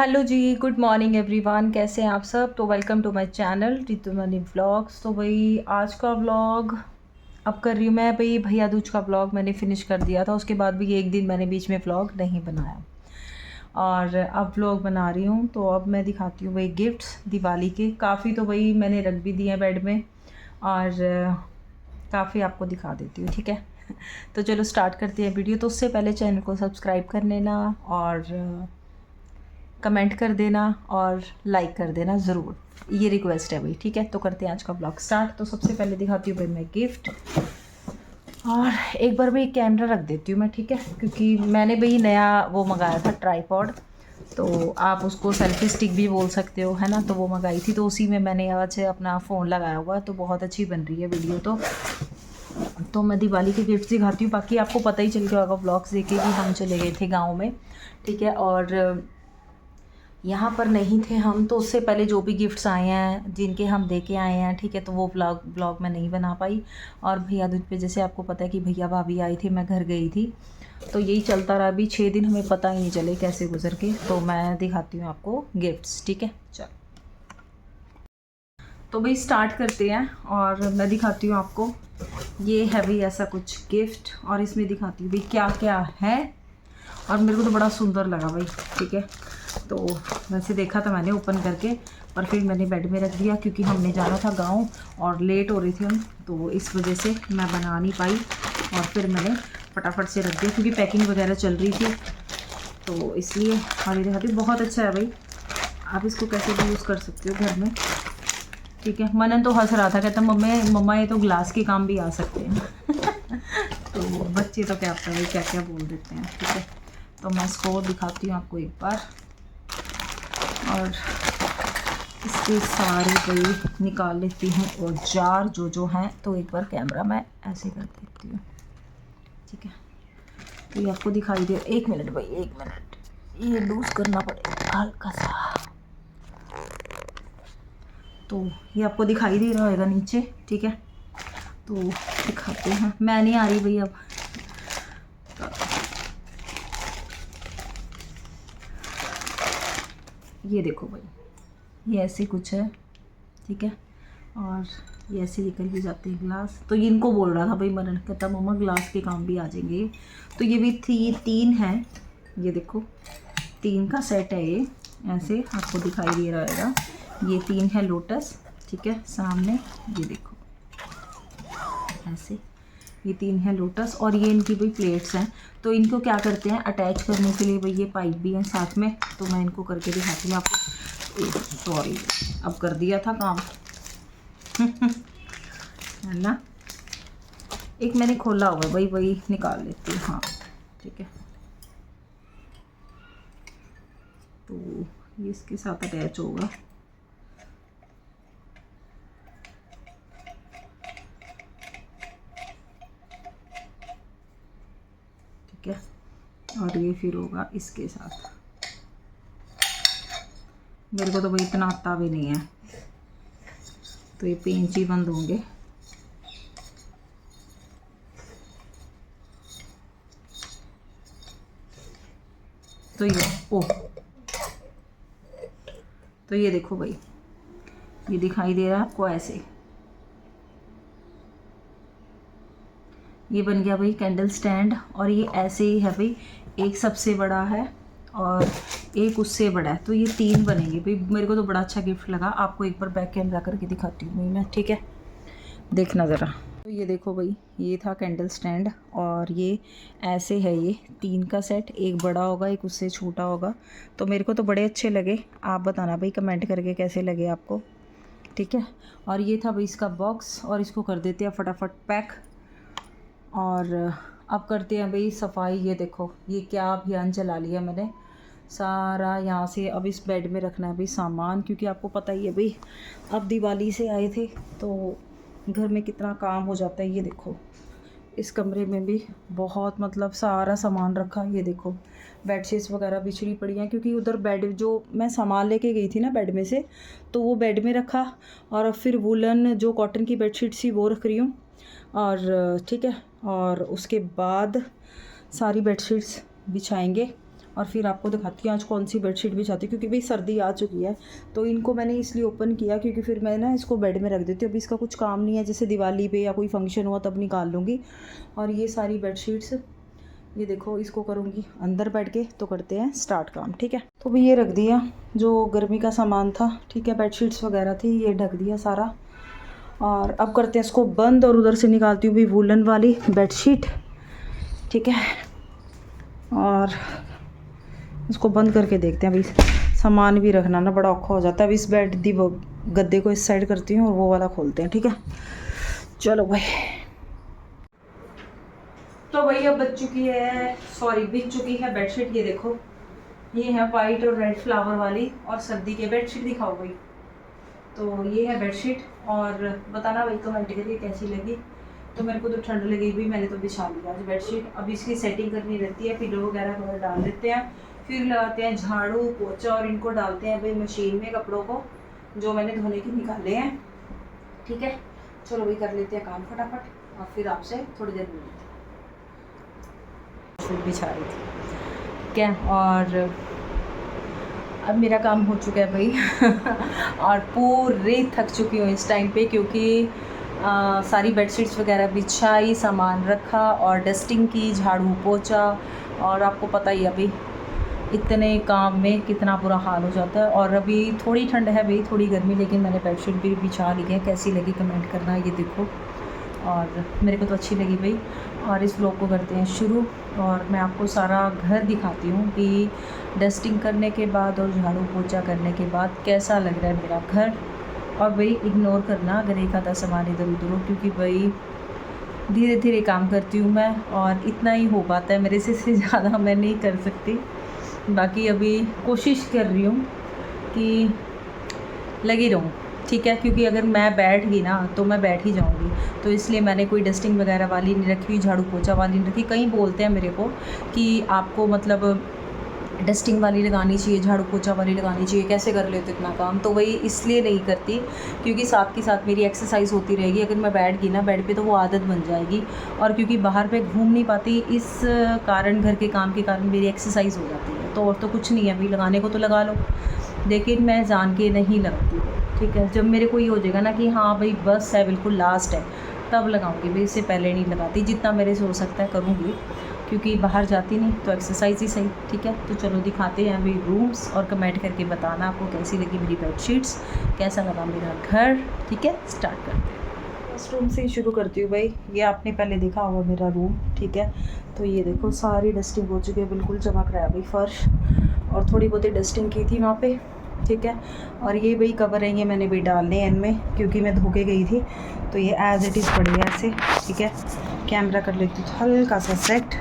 Hello जी, good morning everyone. कैसे हैं आप सब? तो welcome to my channel Ritumoni vlogs. तो भाई आज का व्लॉग अब कर रही हूँ मैं। भाई भैया दूज का व्लॉग मैंने फिनिश कर दिया था, उसके बाद भी एक दिन मैंने बीच में व्लॉग नहीं बनाया और अब व्लॉग बना रही हूँ। तो अब मैं दिखाती हूँ भाई गिफ्ट्स दिवाली के। काफ़ी तो भाई मैंने रख भी दिए हैं बेड में और काफ़ी आपको दिखा देती हूँ, ठीक है। तो चलो स्टार्ट करते हैं वीडियो। तो उससे पहले चैनल को सब्सक्राइब कर लेना और कमेंट कर देना और लाइक कर देना ज़रूर, ये रिक्वेस्ट है भाई, ठीक है। तो करते हैं आज का ब्लॉग स्टार्ट। तो सबसे पहले दिखाती हूँ भाई मैं गिफ्ट, और एक बार भाई कैमरा रख देती हूँ मैं, ठीक है, क्योंकि मैंने भाई नया वो मंगाया था ट्राईपॉड। तो आप उसको सेल्फी स्टिक भी बोल सकते हो, है ना। तो वो मंगाई थी, तो उसी में मैंने आज अपना फ़ोन लगाया हुआ है। तो बहुत अच्छी बन रही है वीडियो। तो मैं दिवाली के गिफ्ट दिखाती हूँ। बाकी आपको पता ही चल गया होगा ब्लॉग्स देखे कि हम चले गए थे गाँव में, ठीक है। और यहाँ पर नहीं थे हम, तो उससे पहले जो भी गिफ्ट्स आए हैं जिनके हम दे के आए हैं, ठीक है, तो वो ब्लॉग मैं नहीं बना पाई। और भैया दूज पे जैसे आपको पता है कि भैया भाभी आई थी, मैं घर गई थी, तो यही चलता रहा। अभी 6 दिन हमें पता ही नहीं चले कैसे गुजर के। तो मैं दिखाती हूँ आपको गिफ्ट्स, ठीक है। चलो तो भाई स्टार्ट करते हैं और मैं दिखाती हूँ आपको। ये है भाई ऐसा कुछ गिफ्ट, और इसमें दिखाती हूँ भाई क्या क्या है। और मेरे को तो बड़ा सुंदर लगा भाई, ठीक है। तो वैसे देखा था मैंने ओपन करके, पर फिर मैंने बेड में रख दिया क्योंकि हमने जाना था गांव और लेट हो रही थी हम, तो इस वजह से मैं बना नहीं पाई। और फिर मैंने फटाफट से रख दिया क्योंकि पैकिंग वगैरह चल रही थी, तो इसलिए। और ये दिखाती हूँ, बहुत अच्छा है भाई, आप इसको कैसे भी यूज़ कर सकते हो घर में, ठीक है। मनन तो हंस रहा था, कहता मम्मा ये तो ग्लास के काम भी आ सकते हैं। तो बच्चे तो क्या पता है क्या क्या बोल देते हैं, ठीक है। तो मैं इसको दिखाती हूँ आपको एक बार, और इसके सारे भाई निकाल लेती हूँ और जार जो हैं। तो एक बार कैमरा मैं ऐसे कर देती हूँ, ठीक है। तो ये आपको दिखाई दे, एक मिनट भाई, एक मिनट, ये लूज़ करना पड़ेगा हल्का सा। तो ये आपको दिखाई दे रहा होगा नीचे, ठीक है। तो दिखाते हैं, मैं नहीं आ रही भाई अब। ये देखो भाई, ये ऐसे कुछ है, ठीक है। और ये ऐसे निकल भी जाते हैं ग्लास। तो ये इनको बोल रहा था भाई मनन, कहता मम्मा ग्लास के काम भी आ जाएंगे। तो ये भी तीन है, ये देखो 3 का सेट है ये, ऐसे आपको दिखाई दे रहा होगा। ये 3 है लोटस, ठीक है, सामने ये देखो ऐसे, ये 3 है लोटस। और ये इनकी भाई प्लेट्स हैं। तो इनको क्या करते हैं अटैच करने के लिए भाई, ये पाइप भी हैं साथ में। तो मैं इनको करके दिखाती हूँ आपको। सॉरी, अब कर दिया था काम। है ना, एक मैंने खोला हुआ है भाई, वही निकाल लेती हूँ, हाँ ठीक है। तो ये इसके साथ अटैच होगा, ठीक है। और ये फिर होगा इसके साथ। मेरे को तो भाई इतना आता भी नहीं है, तो ये पेंच ही बंद होंगे। तो ये तो ये देखो भाई, ये दिखाई दे रहा है आपको ऐसे, ये बन गया भाई कैंडल स्टैंड। और ये ऐसे ही है भाई, एक सबसे बड़ा है और एक उससे बड़ा है, तो ये 3 बनेंगे भाई। मेरे को तो बड़ा अच्छा गिफ्ट लगा। आपको एक बार बैक कैमरा करके दिखाती हूँ भाई मैं, ठीक है, देखना ज़रा। तो ये देखो भाई, ये था कैंडल स्टैंड, और ये ऐसे है, ये 3 का सेट, एक बड़ा होगा एक उससे छोटा होगा। तो मेरे को तो बड़े अच्छे लगे, आप बताना भाई कमेंट करके कैसे लगे आपको, ठीक है। और ये था भाई इसका बॉक्स, और इसको कर देते हैं फटाफट पैक। और अब करते हैं भाई सफाई। ये देखो ये क्या अभियान चला लिया मैंने, सारा यहाँ से अब इस बेड में रखना है भाई सामान, क्योंकि आपको पता ही है भाई अब दिवाली से आए थे तो घर में कितना काम हो जाता है। ये देखो इस कमरे में भी बहुत मतलब सारा सामान रखा। ये देखो बेडशीट्स वगैरह बिछड़ी पड़ी हैं, क्योंकि उधर बेड जो मैं सामान लेके गई थी ना बेड में से, तो वो बेड में रखा। और अब फिर वुलन जो कॉटन की बेडशीट थी वो रख रही हूँ, और ठीक है। और उसके बाद सारी बेडशीट्स बिछाएंगे और फिर आपको दिखाती हूँ आज कौन सी बेडशीट बिछाती हूँ, क्योंकि भाई सर्दी आ चुकी है। तो इनको मैंने इसलिए ओपन किया क्योंकि फिर मैं ना इसको बेड में रख देती हूँ। अभी इसका कुछ काम नहीं है, जैसे दिवाली पे या कोई फंक्शन हुआ तब निकाल लूँगी। और ये सारी बेडशीट्स, ये देखो, इसको करूँगी अंदर बैठ के। तो करते हैं स्टार्ट काम, ठीक है। तो भी ये रख दिया जो गर्मी का सामान था, ठीक है, बेडशीट्स वगैरह थी, ये ढक दिया सारा। और अब करते हैं इसको बंद और उधर से निकालती हूँ भी वूलन वाली बेडशीट, ठीक है। और इसको बंद करके देखते हैं। अभी सामान भी रखना ना बड़ा औखा हो जाता है। अभी इस बेड दी वो गद्दे को इस साइड करती हूँ और वो वाला खोलते हैं, ठीक है। चलो भाई। तो भाई अब बिक चुकी है बेडशीट। ये देखो, ये है वाइट और रेड फ्लावर वाली। और सर्दी के बेडशीट दिखाओ भाई। तो ये है बेडशीट, और बताना भाई कमेंट करके कैसी लगी। तो मेरे को तो ठंड लगी भी, मैंने तो बिछा लिया आज बेडशीट। अब इसकी सेटिंग करनी रहती है, पिलो वगैरह डाल देते हैं, फिर लगाते हैं झाड़ू पोछा और इनको डालते हैं भाई मशीन में कपड़ों को जो मैंने धोने के निकाले हैं, ठीक है। चलो भाई कर लेते हैं काम फटाफट और फिर आपसे थोड़ी देर मिलते हैं। बेडशीट बिछा रही थी, क्या, और अब मेरा काम हो चुका है भाई और पूरी थक चुकी हूँ इस टाइम पे, क्योंकि सारी बेडशीट्स वगैरह बिछाई, सामान रखा और डस्टिंग की, झाड़ू पोछा। और आपको पता ही है अभी इतने काम में कितना बुरा हाल हो जाता है। और अभी थोड़ी ठंड है भाई, थोड़ी गर्मी, लेकिन मैंने बेडशीट भी बिछा ली है। कैसी लगी कमेंट करना। ये देखो, और मेरे को तो अच्छी लगी भाई। और इस व्लॉग को करते हैं शुरू, और मैं आपको सारा घर दिखाती हूँ कि डस्टिंग करने के बाद और झाड़ू पोछा करने के बाद कैसा लग रहा है मेरा घर। और भाई इग्नोर करना अगर एक आधा सामान इधर उधर हो, क्योंकि भाई धीरे धीरे काम करती हूँ मैं और इतना ही हो पाता है मेरे से ज़्यादा मैं नहीं कर सकती। बाकी अभी कोशिश कर रही हूँ कि लगी रहूँ, ठीक है, क्योंकि अगर मैं बैठ गई ना तो मैं बैठ ही जाऊँगी। तो इसलिए मैंने कोई डस्टिंग वगैरह वाली नहीं रखी हुई, झाड़ू पोछा वाली नहीं रखी। कई बोलते हैं मेरे को कि आपको मतलब डस्टिंग वाली लगानी चाहिए, झाड़ू पोछा वाली लगानी चाहिए, कैसे कर लेते इतना काम। तो वही इसलिए नहीं करती क्योंकि साथ के साथ मेरी एक्सरसाइज होती रहेगी। अगर मैं बैठ गई ना बेड पे तो वो आदत बन जाएगी, और क्योंकि बाहर पे घूम नहीं पाती इस कारण, घर के काम के कारण मेरी एक्सरसाइज हो जाती है। तो और तो कुछ नहीं है भाई, लगाने को तो लगा लो, लेकिन मैं जान के नहीं लगाती, ठीक है। जब मेरे को ये हो जाएगा ना कि हाँ भाई बस है, बिल्कुल लास्ट है, तब लगाऊंगी भाई, इससे पहले नहीं लगाती। जितना मेरे से हो सकता है करूँगी, क्योंकि बाहर जाती नहीं तो एक्सरसाइज ही सही, ठीक है। तो चलो दिखाते हैं अभी रूम्स, और कमेंट करके बताना आपको कैसी लगी मेरी बेडशीट्स, कैसा लगा मेरा घर, ठीक है। स्टार्ट करते हैं, फर्स्ट रूम से ही शुरू करती हूँ भाई। ये आपने पहले देखा होगा मेरा रूम, ठीक है। तो ये देखो सारी डस्टिंग हो चुकी है, बिल्कुल चमक रहा है भाई फर्श, और थोड़ी बहुत ही डस्टिंग की थी वहाँ पे, ठीक है। और ये भाई कवर है, ये मैंने भी डालने हैं इनमें क्योंकि मैं धो के गई थी। तो ये एज इट इज़ पड़ी है ऐसे, ठीक है। कैमरा कर लेती हूँ हल्का सा सेट,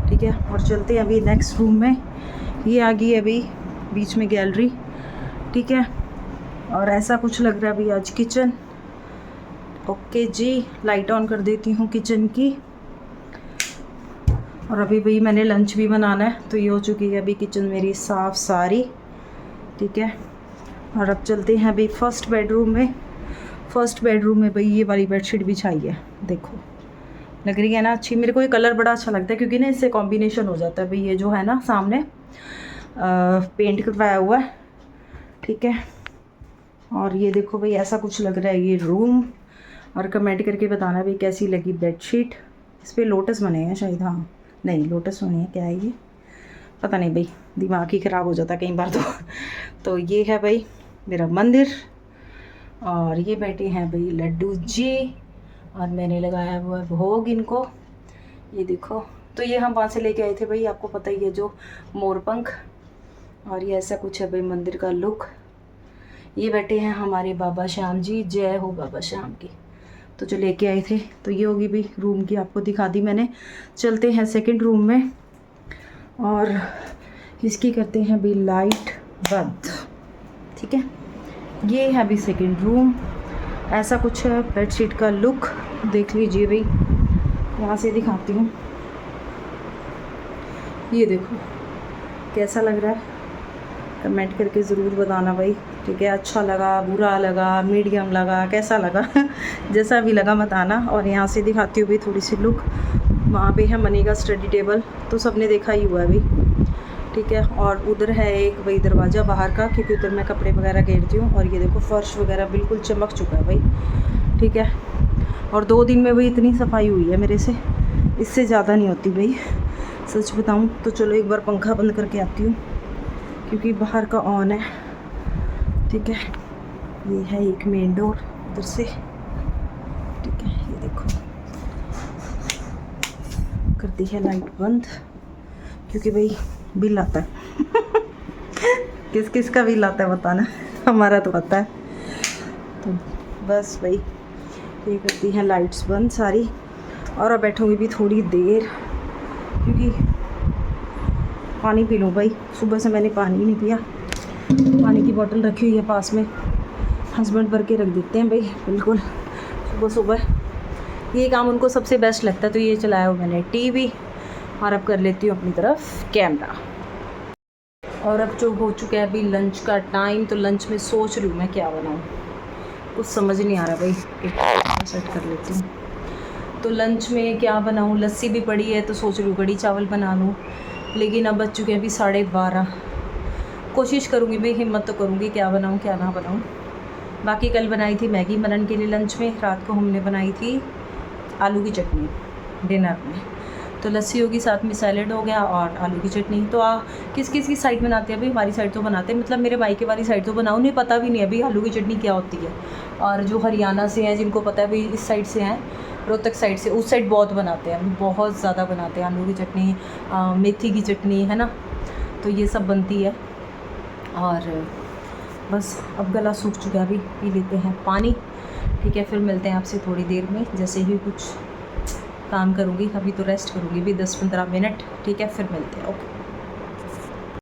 ठीक है। और चलते हैं अभी नेक्स्ट रूम में। ये आ गई अभी बीच में गैलरी, ठीक है। और ऐसा कुछ लग रहा है अभी आज किचन, ओके जी। लाइट ऑन कर देती हूँ किचन की। और अभी भाई मैंने लंच भी बनाना है, तो ये हो चुकी है अभी किचन मेरी साफ़ सारी, ठीक है। और अब चलते हैं अभी फर्स्ट बेडरूम में। फर्स्ट बेडरूम में भाई ये वाली बेडशीट बिछाई है, देखो लग रही है ना अच्छी। मेरे को ये कलर बड़ा अच्छा लगता है क्योंकि ना इससे कॉम्बिनेशन हो जाता है भाई। ये जो है ना सामने पेंट करवाया हुआ है, ठीक है। और ये देखो भाई ऐसा कुछ लग रहा है ये रूम। और कमेंट करके बताना भाई कैसी लगी बेडशीट। इस पर लोटस बने हैं शायद, हाँ नहीं लोटस बने हैं, क्या है ये पता नहीं भाई, दिमाग ही ख़राब हो जाता है कई बार तो। तो ये है भाई मेरा मंदिर, और ये बैठे हैं भाई लड्डू जी, और मैंने लगाया हुआ है भोग इनको, ये देखो। तो ये हम वहाँ से लेके आए थे भाई, आपको पता ही है जो मोरपंख। और ये ऐसा कुछ है भाई मंदिर का लुक। ये बैठे हैं हमारे बाबा श्याम जी, जय हो बाबा श्याम की। तो जो लेके आए थे, तो ये होगी भाई रूम की, आपको दिखा दी मैंने। चलते हैं सेकंड रूम में, और इसकी करते हैं भाई लाइट बंद, ठीक है। ये है अभी सेकंड रूम, ऐसा कुछ है बेडशीट का लुक, देख लीजिए भाई। यहाँ से दिखाती हूँ, ये देखो कैसा लग रहा है, कमेंट करके ज़रूर बताना भाई, ठीक है। अच्छा लगा, बुरा लगा, मीडियम लगा, कैसा लगा जैसा भी लगा बताना। और यहाँ से दिखाती हूँ भाई थोड़ी सी लुक। वहाँ पे है मनी का स्टडी टेबल, तो सबने देखा ही हुआ है भाई, ठीक है। और उधर है एक भाई दरवाज़ा बाहर का, क्योंकि उधर मैं कपड़े वगैरह घेरती हूँ। और ये देखो फर्श वगैरह बिल्कुल चमक चुका है भाई, ठीक है। और 2 दिन में भाई इतनी सफाई हुई है मेरे से, इससे ज़्यादा नहीं होती भाई, सच बताऊँ तो। चलो एक बार पंखा बंद करके आती हूँ, क्योंकि बाहर का ऑन है, ठीक है। ये है एक मेन डोर उधर से, ठीक है। ये देखो कर दी है लाइट बंद, क्योंकि भाई बिल आता है किस किस का बिल आता है बताना, हमारा तो आता है। तो बस भाई ये करती हैं लाइट्स बंद सारी। और अब बैठूँगी भी थोड़ी देर, क्योंकि पानी पी लूँ भाई, सुबह से मैंने पानी ही नहीं पिया। पानी की बोतल रखी हुई है पास में, हस्बैंड भर के रख देते हैं भाई बिल्कुल सुबह सुबह। ये काम उनको सबसे बेस्ट लगता है, तो ये चलाया हुआ मैंने टीवी। और अब कर लेती हूँ अपनी तरफ कैमरा। और अब जो हो चुका है अभी लंच का टाइम, तो लंच में सोच रही हूँ मैं क्या बनाऊँ, कुछ समझ नहीं आ रहा भाई, सेट कर लेती हूँ। तो लंच में क्या बनाऊँ, लस्सी भी पड़ी है तो सोच रही हूँ कढ़ी चावल बना लूँ। लेकिन अब बज चुके हैं अभी 12:30। कोशिश करूँगी भाई, हिम्मत तो करूँगी क्या बनाऊँ क्या ना बनाऊँ। बाकी कल बनाई थी मैगी मरन के लिए लंच में, रात को हमने बनाई थी आलू की चटनी डिनर में। तो लस्सी होगी, साथ में सैलेड हो गया और आलू की चटनी। तो किस किस की साइड बनाते हैं भाई, हमारी साइड तो बनाते हैं, मतलब मेरे मायके वाली साइड तो बनाओ, उन्हें पता भी नहीं है भाई आलू की चटनी क्या होती है। और जो हरियाणा से हैं, जिनको पता है भाई, इस साइड से हैं, रोहतक साइड से, उस साइड बहुत बनाते हैं, बहुत ज़्यादा बनाते हैं आलू की चटनी, मेथी की चटनी, है ना। तो ये सब बनती है। और बस अब गला सूख चुका है, अभी पी लेते हैं पानी, ठीक है। फिर मिलते हैं आपसे थोड़ी देर में, जैसे ही कुछ काम करूँगी। अभी तो रेस्ट करूँगी भी 10-15 मिनट, ठीक है। फिर मिलते हैं, ओके।